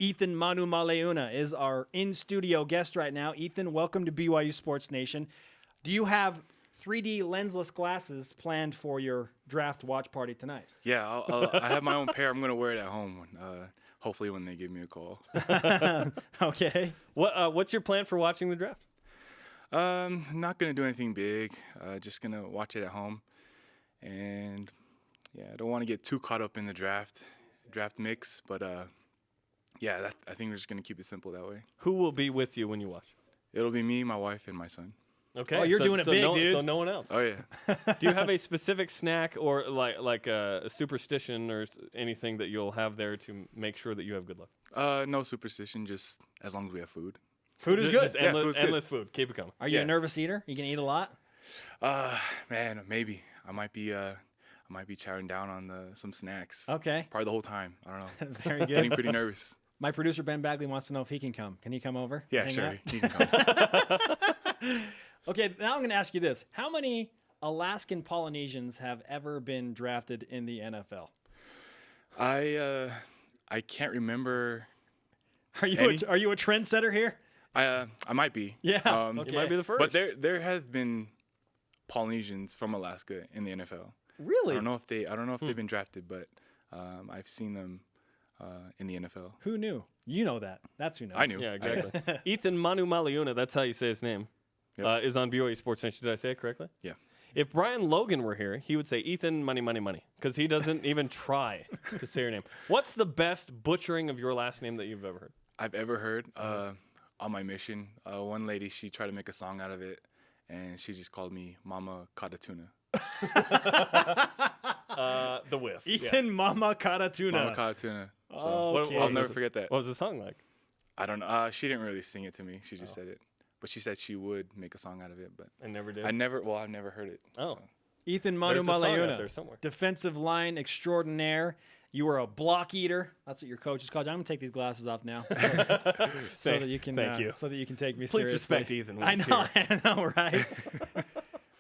Eathyn Manumaleuna is our in-studio guest right now. Eathyn, welcome to BYU Sports Nation. Do you have 3D lensless glasses planned for your draft watch party tonight? Yeah, I have my own pair. I'm going to wear it at home, hopefully when they give me a call. Okay. What's your plan for watching the draft? Not going to do anything big. Just going to watch it at home. And, yeah, I don't want to get too caught up in the draft mix, but yeah, I think we're just going to keep it simple that way. Who will be with you when you watch? It'll be me, my wife, and my son. Okay. Oh, you're doing it big, dude. So no one else. Oh, yeah. Do you have a specific snack or like a superstition or anything that you'll have there to make sure that you have good luck? No superstition, just as long as we have food. Food is good. Just endless food. Keep it coming. Are you a nervous eater? You can eat a lot? Man, maybe. I might be chowing down on some snacks. Okay. Probably the whole time. I don't know. Very good. Getting pretty nervous. My producer, Ben Bagley, wants to know if he can come. Can he come over? Yeah, Hang sure. out? He can come. Okay, now I'm going to ask you this. How many Alaskan Polynesians have ever been drafted in the NFL? I can't remember. Are you a trendsetter here? I might be. Yeah. You might be the first. But there have been Polynesians from Alaska in the NFL. Really? I don't know if they've been drafted, but I've seen them in the NFL. Who knew? You know that. That's who knows. I knew. Yeah, exactly. Eathyn Manumaleuna, that's how you say his name, is on BYU Sports Nation. Did I say it correctly? Yeah. If Brian Logan were here, he would say Eathyn money, because he doesn't even try to say your name. What's the best butchering of your last name that you've ever heard? I've ever heard on my mission. One lady, she tried to make a song out of it, and she just called me Mama Katatuna. The whiff. Eathyn Mama Katatuna. Mama Katatuna. So Okay. I'll never forget that. What was the song like? I don't know. She didn't really sing it to me. She just said it. But she said she would make a song out of it. But I never did. I've never heard it. Oh. So. Eathyn There's a song out Manumaleuna, there somewhere. defensive line extraordinaire. You are a block eater. That's what your coach is called. I'm gonna take these glasses off now, so that you can. So that you can take me Please seriously. respect Eathyn. when I he's know, here. I know, right?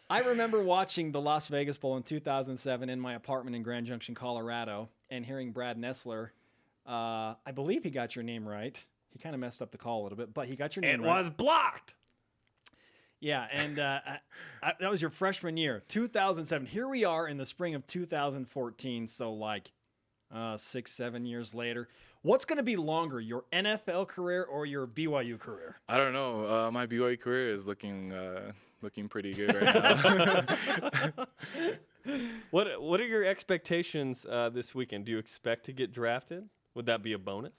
I remember watching the Las Vegas Bowl in 2007 in my apartment in Grand Junction, Colorado, and hearing Brad Nessler. I believe he got your name right. He kind of messed up the call a little bit, but he got your name It right. was blocked. Yeah, and that was your freshman year, 2007. Here we are in the spring of 2014, so like 6-7 years later. What's going to be longer, your NFL career or your BYU career? I don't know. My BYU career is looking pretty good right now. What are your expectations this weekend? Do you expect to get drafted? Would that be a bonus?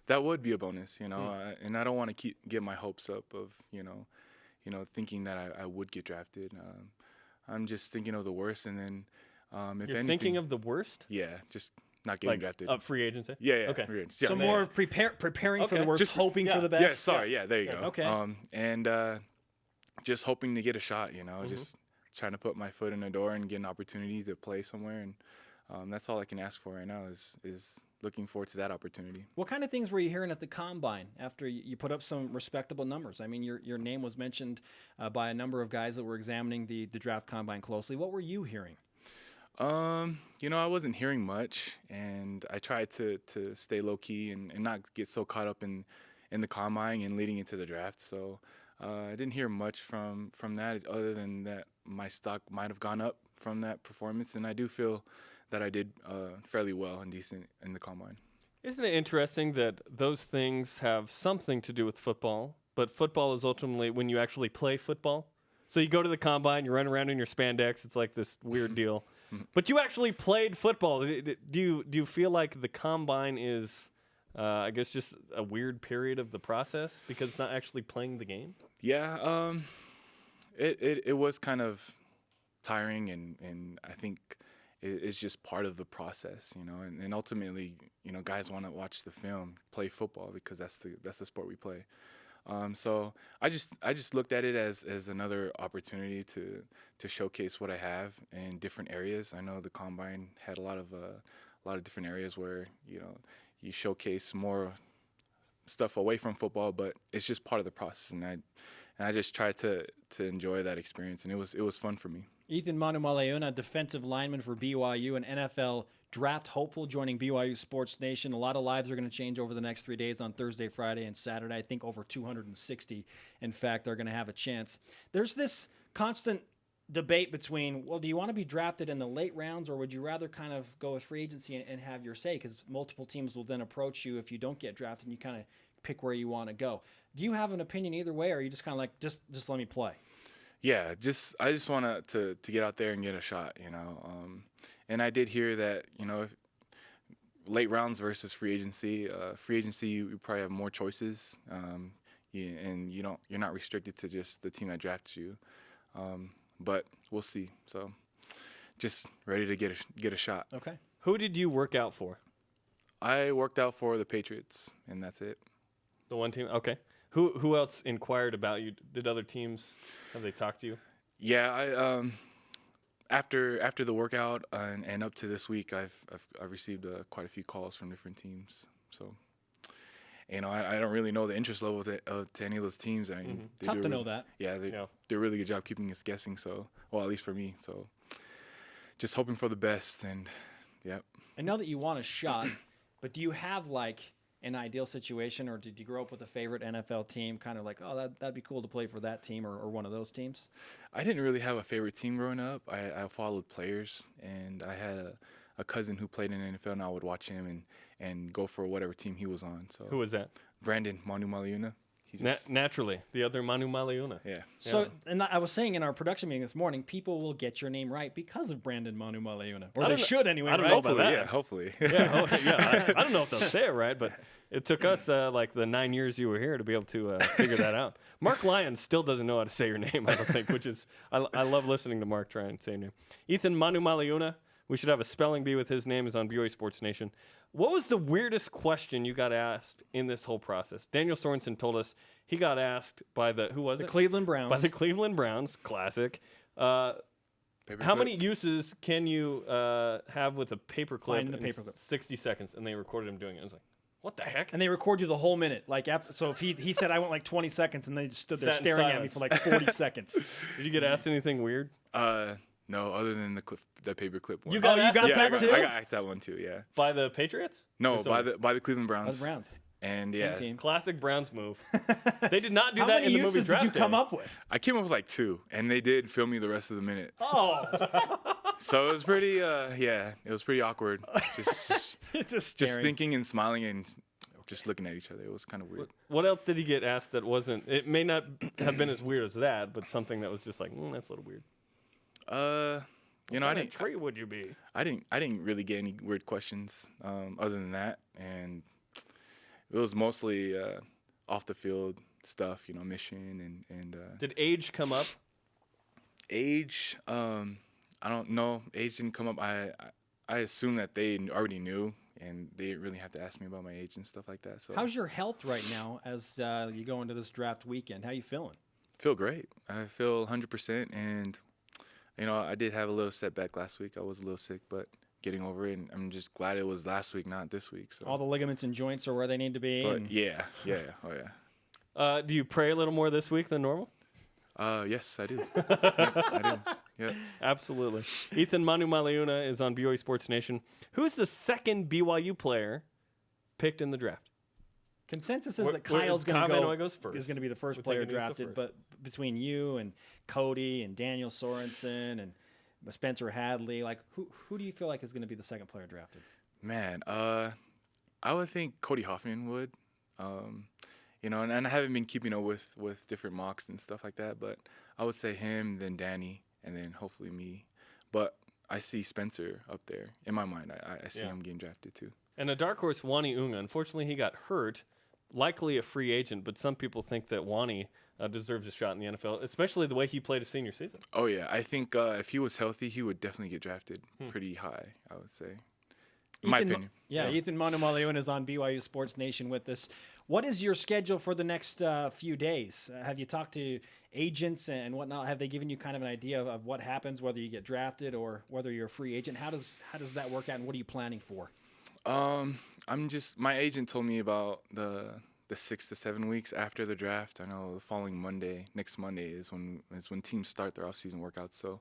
That would be a bonus, and I don't want to get my hopes up of thinking that I would get drafted. I'm just thinking of the worst, and then if You're anything, thinking of the worst? yeah, just not getting drafted. Free agency? Yeah. Okay. Free agency. So Yeah. more of preparing for the worst, Just- hoping for the best? Yeah, sorry. Yeah, there you go. Okay. And just hoping to get a shot, just trying to put my foot in the door and get an opportunity to play somewhere. And that's all I can ask for right now is looking forward to that opportunity. What kind of things were you hearing at the Combine after you put up some respectable numbers? I mean, your name was mentioned by a number of guys that were examining the draft Combine closely. What were you hearing? I wasn't hearing much, and I tried to stay low-key and not get so caught up in the Combine and leading into the draft. So I didn't hear much from that other than that my stock might have gone up from that performance, and I do feel that I did fairly well and decent in the Combine. Isn't it interesting that those things have something to do with football, but football is ultimately when you actually play football? So you go to the Combine, you run around in your spandex, it's like this weird deal. But you actually played football. Do you feel like the Combine is, I guess, just a weird period of the process because it's not actually playing the game? Yeah, it was kind of tiring, and I think it's just part of the process, and ultimately, guys want to watch the film, play football because that's the sport we play. So I just looked at it as another opportunity to showcase what I have in different areas. I know the Combine had a lot of different areas where you showcase more stuff away from football, but it's just part of the process, and I just tried to enjoy that experience, and it was fun for me. Eathyn Manumaleuna, defensive lineman for BYU, an NFL draft hopeful, joining BYU Sports Nation. A lot of lives are going to change over the next 3 days on Thursday, Friday, and Saturday. I think over 260, in fact, are going to have a chance. There's this constant debate between, well, do you want to be drafted in the late rounds, or would you rather kind of go with free agency and have your say? Because multiple teams will then approach you if you don't get drafted, and you kind of pick where you want to go. Do you have an opinion either way, or are you just kind of like, just let me play? Yeah, I just want to get out there and get a shot, you know. And I did hear that, you know, if late rounds versus free agency. Free agency, you probably have more choices, and you're not restricted to just the team that drafted you. But we'll see. So, just ready to get a shot. Okay. Who did you work out for? I worked out for the Patriots, and that's it. The one team? Okay. Who else inquired about you? Did other teams, have they talked to you? Yeah, I after the workout and up to this week, I've received quite a few calls from different teams. So, you know, I don't really know the interest level to any of those teams. I mean, Tough to know that. Yeah, they do a really good job keeping us guessing. So, well, at least for me. So, just hoping for the best. And yeah. I know that you want a shot, but do you have like an ideal situation, or did you grow up with a favorite NFL team, kind of like, oh, that'd be cool to play for that team or one of those teams? I didn't really have a favorite team growing up. I followed players, and I had a cousin who played in the NFL, and I would watch him and go for whatever team he was on. So Who was that? Brandon Manumaleuna. Naturally, the other Manumaleuna. Yeah. So, and I was saying in our production meeting this morning, people will get your name right because of Brandon Manumaleuna, or they should anyway. I don't right? know about that. Yeah, hopefully. I don't know if they'll say it right, but it took us like the 9 years you were here to be able to figure that out. Mark Lyons still doesn't know how to say your name, I don't think, which is I love listening to Mark try and say your name. Eathyn Manumaleuna. We should have a spelling bee with his name. Is on BYU Sports Nation. What was the weirdest question you got asked in this whole process? Daniel Sorensen told us he got asked by the Cleveland Browns. By the Cleveland Browns, classic. How many uses can you have with a paperclip? Finding a paperclip. 60 seconds, and they recorded him doing it. I was like, what the heck? And they record you the whole minute. Like after, so if he said I went like 20 seconds, and they just stood there Sat in staring at me silence. for like 40 seconds. Did you get asked anything weird? No, other than the paperclip one. You got you got yeah, that too? I got asked that one too. Yeah. By the Patriots? No, Or by someone? the Cleveland Browns. The Browns. And Same yeah, team. Classic Browns move. They did not do How that many in the movie uses Draft did you come Day. up with? I came up with like 2, and they did film me the rest of the minute. Oh, So it was pretty, it was pretty awkward. Just just just staring. thinking and smiling and just looking at each other. It was kind of weird. What else did he get asked that wasn't? It may not have been as weird as that, but something that was just like, that's a little weird. You know, What kind of tree would you be? I didn't really get any weird questions other than that, and it was mostly off the field stuff. You know, mission and Did age come up? age. I don't know. Age didn't come up. I assume that they already knew, and they didn't really have to ask me about my age and stuff like that. So How's your health right now as you go into this draft weekend? How you feeling? feel great. I feel 100%, and you know, I did have a little setback last week. I was a little sick, but getting over it, and I'm just glad it was last week, not this week. So All the ligaments and joints are where they need to be. but and- yeah. Oh yeah. Do you pray a little more this week than normal? Yes, I do. I do. Yeah. Absolutely. Eathyn Manumaleuna is on BYU Sports Nation. Who's the second BYU player picked in the draft? Consensus is Where- that where Kyle's is going to Kyle go. Benoit goes first. Is going to be the first We're player thinking he's the drafted, first. but between you and Cody and Daniel Sorensen and Spencer Hadley, like who do you feel like is going to be the second player drafted? Man, I would think Cody Hoffman would. You know, and I haven't been keeping up with different mocks and stuff like that, but I would say him, then Danny, and then hopefully me. But I see Spencer up there. In my mind, I see him getting drafted too. And a dark horse, Wani Unga. Unfortunately, he got hurt. Likely a free agent, but some people think that Wani deserves a shot in the NFL, especially the way he played his senior season. Oh, yeah. I think if he was healthy, he would definitely get drafted pretty high, I would say. In my opinion. Eathyn Manumaleuna is on BYU Sports Nation with us. What is your schedule for the next few days? Have you talked to agents and whatnot? Have they given you kind of an idea of what happens, whether you get drafted or whether you're a free agent? How does that work out, and what are you planning for? My agent told me about the 6 to 7 weeks after the draft. I know the following Monday, next Monday is when teams start their off-season workouts. So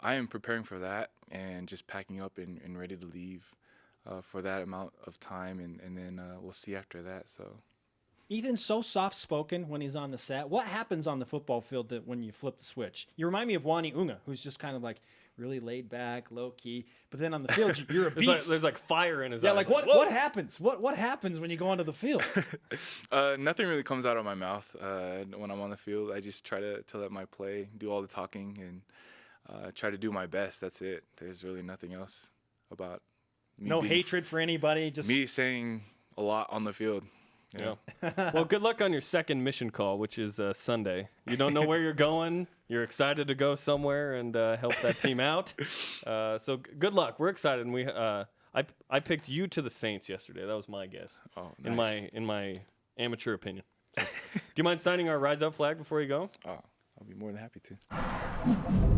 I am preparing for that and just packing up and ready to leave for that amount of time, and then we'll see after that. So. Eathyn's so soft-spoken when he's on the set. What happens on the football field when you flip the switch? You remind me of Wani Unga, who's just kind of like really laid back, low-key. But then on the field, you're a beast. There's like fire in his eyes. Yeah, like what happens? What happens when you go onto the field? Nothing really comes out of my mouth when I'm on the field. I just try to let my play do all the talking and try to do my best. That's it. There's really nothing else about me. No hatred for anybody. Just me saying a lot on the field. Yeah. Well, good luck on your second mission call, which is Sunday. You don't know where you're going. You're excited to go somewhere and help that team out. So good luck. We're excited. And I picked you to the Saints yesterday. That was my guess. Oh, nice. In my amateur opinion. So, do you mind signing our Rise Up flag before you go? Oh, I'll be more than happy to.